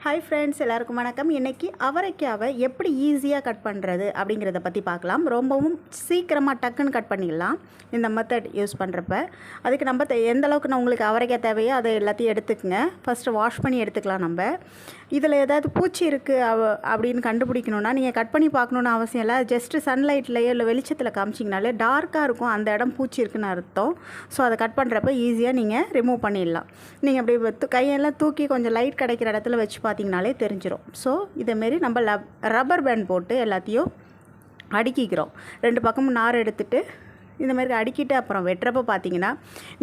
Hi friends, எல்லாருக்கும் வணக்கம். இன்றைக்கி அவரைக்காவை எப்படி ஈஸியாக கட் பண்ணுறது அப்படிங்கிறத பற்றி பார்க்கலாம். ரொம்பவும் சீக்கிரமாக டக்குன்னு கட் பண்ணிடலாம் இந்த மெத்தட் யூஸ் பண்ணுறப்ப. அதுக்கு நம்ம எந்த அளவுக்கு நான் உங்களுக்கு அவரைக்காய் தேவையோ அதை எல்லாத்தையும் எடுத்துக்கங்க. ஃபஸ்ட்டு வாஷ் பண்ணி எடுத்துக்கலாம். நம்ம இதில் ஏதாவது பூச்சி இருக்குது அப்படின்னு கண்டுபிடிக்கணுன்னா நீங்கள் கட் பண்ணி பார்க்கணுன்னு அவசியம் இல்லை. ஜஸ்ட்டு சன்லைட்லேயோ இல்லை வெளிச்சத்தில் காமிச்சிங்கனாலே டார்க்காக இருக்கும், அந்த இடம் பூச்சி இருக்குன்னு அர்த்தம். ஸோ அதை கட் பண்ணுறப்ப ஈஸியாக நீங்கள் ரிமூவ் பண்ணிடலாம். நீங்கள் அப்படி கையெல்லாம் தூக்கி கொஞ்சம் லைட் கிடைக்கிற இடத்துல வச்சு பார்த்திங்கனாலே தெரிஞ்சிடும். ஸோ இதேமாரி நம்ம ரப்பர் பேண்ட் போட்டு எல்லாத்தையும் அடுக்கிக்கிறோம். 2 பக்கமும் நார் எடுத்துகிட்டு இந்தமாரி அடுக்கிட்டு அப்புறம் வெட்டுறப்ப பார்த்தீங்கன்னா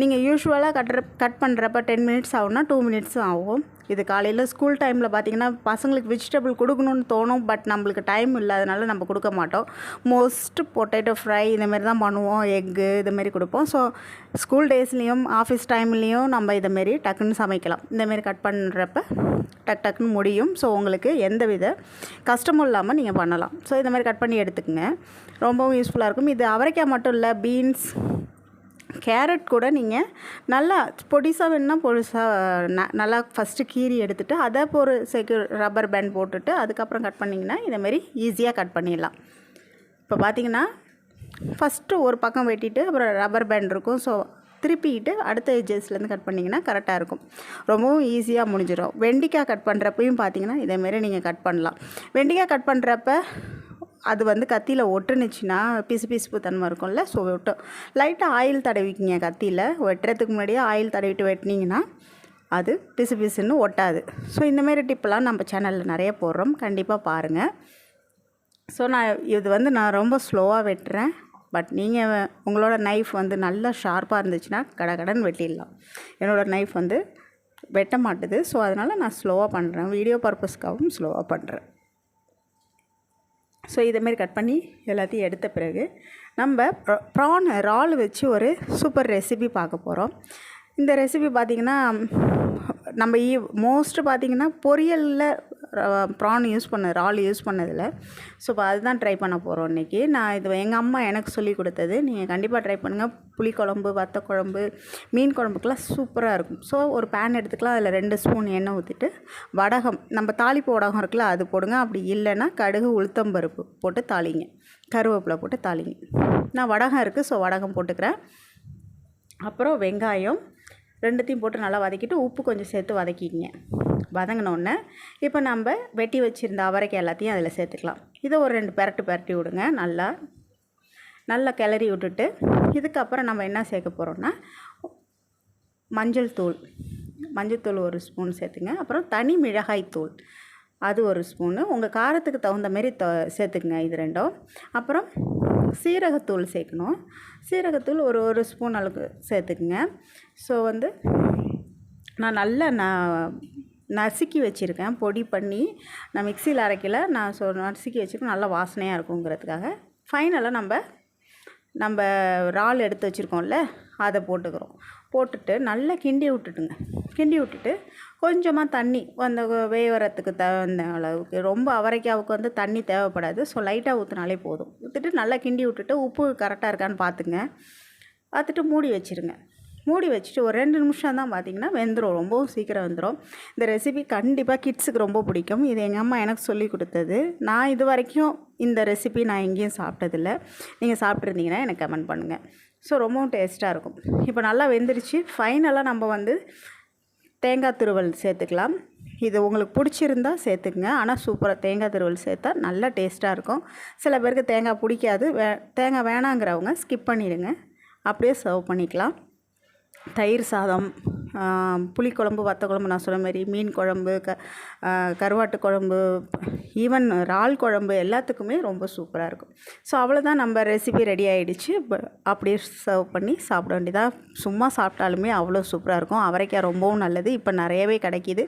நீங்கள் யூஸ்வலாக கட் பண்ணுறப்ப 10 மினிட்ஸ் ஆகும்னா 2 மினிட்ஸும் ஆகும். இது காலையில் ஸ்கூல் டைமில் பார்த்திங்கன்னா பசங்களுக்கு வெஜிடபிள் கொடுக்கணுன்னு தோணும், பட் நம்மளுக்கு டைம் இல்லாதனால நம்ம கொடுக்க மாட்டோம். மோஸ்ட் பொட்டேட்டோ ஃப்ரை இந்தமாரி தான் பண்ணுவோம், எக்கு இதுமாரி கொடுப்போம். ஸோ ஸ்கூல் டேஸ்லேயும் ஆஃபீஸ் டைம்லேயும் நம்ம இதைமாரி டக்குன்னு சமைக்கலாம். இந்தமாரி கட் பண்ணுறப்ப டக்குன்னு முடியும். ஸோ உங்களுக்கு எந்த வித கஷ்டமும் இல்லாமல் நீங்கள் பண்ணலாம். ஸோ இந்தமாதிரி கட் பண்ணி எடுத்துக்கங்க, ரொம்பவும் யூஸ்ஃபுல்லாக இருக்கும். இது அவரைக்காய் மட்டும் இல்லை, பீன்ஸ், கேரட் கூட நீங்கள் நல்லா பொடிசாக வேணுன்னா பொடிசாக நல்லா ஃபஸ்ட்டு கீறி எடுத்துகிட்டு அதை ஒரு ரப்பர் பேண்ட் போட்டுட்டு அதுக்கப்புறம் கட் பண்ணிங்கன்னா இதேமாரி ஈஸியாக கட் பண்ணிடலாம். இப்போ பார்த்திங்கன்னா ஃபஸ்ட்டு ஒரு பக்கம் வெட்டிட்டு அப்புறம் ரப்பர் பேண்ட் இருக்கும். ஸோ திருப்பிக்கிட்டு அடுத்த எட்ஜஸ்லேருந்து கட் பண்ணிங்கன்னா கரெக்டாக இருக்கும். ரொம்பவும் ஈஸியாக முடிஞ்சிடும். வெண்டைக்காய் கட் பண்ணுறப்பையும் பார்த்திங்கன்னா இதேமாரி நீங்கள் கட் பண்ணலாம். வெண்டைக்காய் கட் பண்ணுறப்ப அது கத்தியில் ஒட்டுனுச்சுன்னா பிசுப்பு தன்மை இருக்கும்ல, ஸோ லைட்டாக ஆயில் தடவிக்கிங்க. கத்தியில் வெட்டுறதுக்கு முன்னாடியே ஆயில் தடவிட்டு வெட்டினீங்கன்னா அது பிசுன்னு ஒட்டாது. ஸோ இந்தமாரி டிப்பெல்லாம் நம்ம சேனலில் நிறைய போடுறோம், கண்டிப்பாக பாருங்கள். ஸோ நான் ரொம்ப ஸ்லோவாக வெட்டுறேன். பட் நீங்கள் உங்களோட நைஃப் நல்லா ஷார்ப்பாக இருந்துச்சுன்னா கடகடன்னு வெட்டிடலாம். என்னோடய நைஃப் வெட்ட மாட்டுது. ஸோ அதனால் நான் ஸ்லோவாக பண்ணுறேன், வீடியோ பர்பஸ்க்காகவும் ஸ்லோவாக பண்ணுறேன். ஸோ இதேமாரி கட் பண்ணி எல்லாத்தையும் எடுத்த பிறகு நம்ம ப்ரான் இறால் வச்சு ஒரு சூப்பர் ரெசிபி பார்க்க போகிறோம். இந்த ரெசிபி பார்த்திங்கன்னா நம்ம மோஸ்ட்டு பார்த்திங்கன்னா பொரியலில் ப்ரான் இறால் யூஸ் பண்ணதில்லை. ஸோ இப்போ அதுதான் ட்ரை பண்ண போகிறோம் இன்றைக்கி. நான் இது எங்கள் அம்மா எனக்கு சொல்லி கொடுத்தது. நீங்கள் கண்டிப்பாக ட்ரை பண்ணுங்கள். புளிக்குழம்பு, வத்த குழம்பு, மீன் குழம்புக்கெலாம் சூப்பராக இருக்கும். ஸோ ஒரு பேன் எடுத்துக்கலாம், அதில் 2 ஸ்பூன் எண்ணெய் ஊற்றிட்டு வடகம், நம்ம தாளிப்பு வடகம் இருக்குல்ல அது போடுங்க. அப்படி இல்லைன்னா கடுகு, உளுத்தம்பருப்பு போட்டு தாளிங்க, கருவேப்பிலை போட்டு தாளிங்க. நான் வடகம் இருக்குது, ஸோ வடகம் போட்டுக்கிறேன். அப்புறம் வெங்காயம் 2த்தையும் போட்டு நல்லா வதக்கிட்டு உப்பு கொஞ்சம் சேர்த்து வதக்கிங்க. வதங்கினோடனே இப்போ நம்ம வெட்டி வச்சுருந்த அவரைக்காய் எல்லாத்தையும் அதில் சேர்த்துக்கலாம். இதை ஒரு 2 பெரட்டி விடுங்க. நல்லா கிளறி விட்டுட்டு இதுக்கப்புறம் நம்ம என்ன சேர்க்க போகிறோன்னா மஞ்சள் தூள் 1 ஸ்பூன் சேர்த்துங்க. அப்புறம் தனி மிளகாய் தூள் அது 1 ஸ்பூனு, உங்கள் காரத்துக்கு தகுந்த மாரி சேர்த்துக்குங்க. இது 2ம். அப்புறம் சீரகத்தூள் சேர்க்கணும். சீரகத்தூள் ஒரு ஸ்பூன் அளவுக்கு சேர்த்துக்குங்க. ஸோ நான் நல்லா நசுக்கி வச்சுருக்கேன், பொடி பண்ணி. நான் மிக்சியில் அரைக்கல, நான் நசுக்கி வச்சுருக்கேன், நல்லா வாசனையாக இருக்குங்கிறதுக்காக. ஃபைனலாக நம்ம இறால் எடுத்து வச்சுருக்கோம்ல அதை போட்டுட்டு நல்லா கிண்டி விட்டுட்டு கொஞ்சமாக தண்ணி வேவறத்துக்கு தகுந்த அளவுக்கு, ரொம்ப அவரைக்காவுக்கு தண்ணி தேவைப்படாது. ஸோ லைட்டாக ஊற்றினாலே போதும். ஊற்றிட்டு நல்லா கிண்டி விட்டுட்டு உப்பு கரெக்டாக இருக்கான்னு பார்த்துட்டு மூடி வச்சுட்டு ஒரு 2 நிமிஷம் தான் பார்த்திங்கன்னா வெந்துடும். ரொம்பவும் சீக்கிரம் வெந்துடும். இந்த ரெசிபி கண்டிப்பாக கிட்ஸுக்கு ரொம்ப பிடிக்கும். இது எங்கள் அம்மா எனக்கு சொல்லி கொடுத்தது. நான் இது வரைக்கும் இந்த ரெசிபி நான் எங்கேயும் சாப்பிட்டதில்ல. நீங்கள் சாப்பிட்ருந்தீங்கன்னா எனக்கு கமெண்ட் பண்ணுங்கள். ஸோ ரொம்பவும் டேஸ்ட்டாக இருக்கும். இப்போ நல்லா வெந்துருச்சு. ஃபைனலாக நம்ம தேங்காய் துருவல் சேர்த்துக்கலாம். இது உங்களுக்கு பிடிச்சிருந்தா சேர்த்துக்குங்க. ஆனால் சூப்பராக தேங்காய் துருவல் சேர்த்தா நல்லா டேஸ்ட்டாக இருக்கும். சில பேருக்கு தேங்காய் பிடிக்காது, தேங்காய் வேணாங்கிறவங்க ஸ்கிப் பண்ணிடுங்க. அப்படியே சர்வ் பண்ணிக்கலாம். தயிர் சாதம், புளிக்குழம்பு, வத்த குழம்பு, நான் சொன்ன மாதிரி மீன் குழம்பு, கருவாட்டு குழம்பு, ஈவன் இறால் குழம்பு எல்லாத்துக்குமே ரொம்ப சூப்பராக இருக்கும். ஸோ அவ்வளோதான், நம்ம ரெசிபி ரெடி ஆகிடுச்சு. அப்படியே சர்வ் பண்ணி சாப்பிட வேண்டியதாக. சும்மா சாப்பிட்டாலுமே அவ்வளோ சூப்பராக இருக்கும். அவரைக்காய் ரொம்பவும் நல்லது, இப்போ நிறையவே கிடைக்கிது.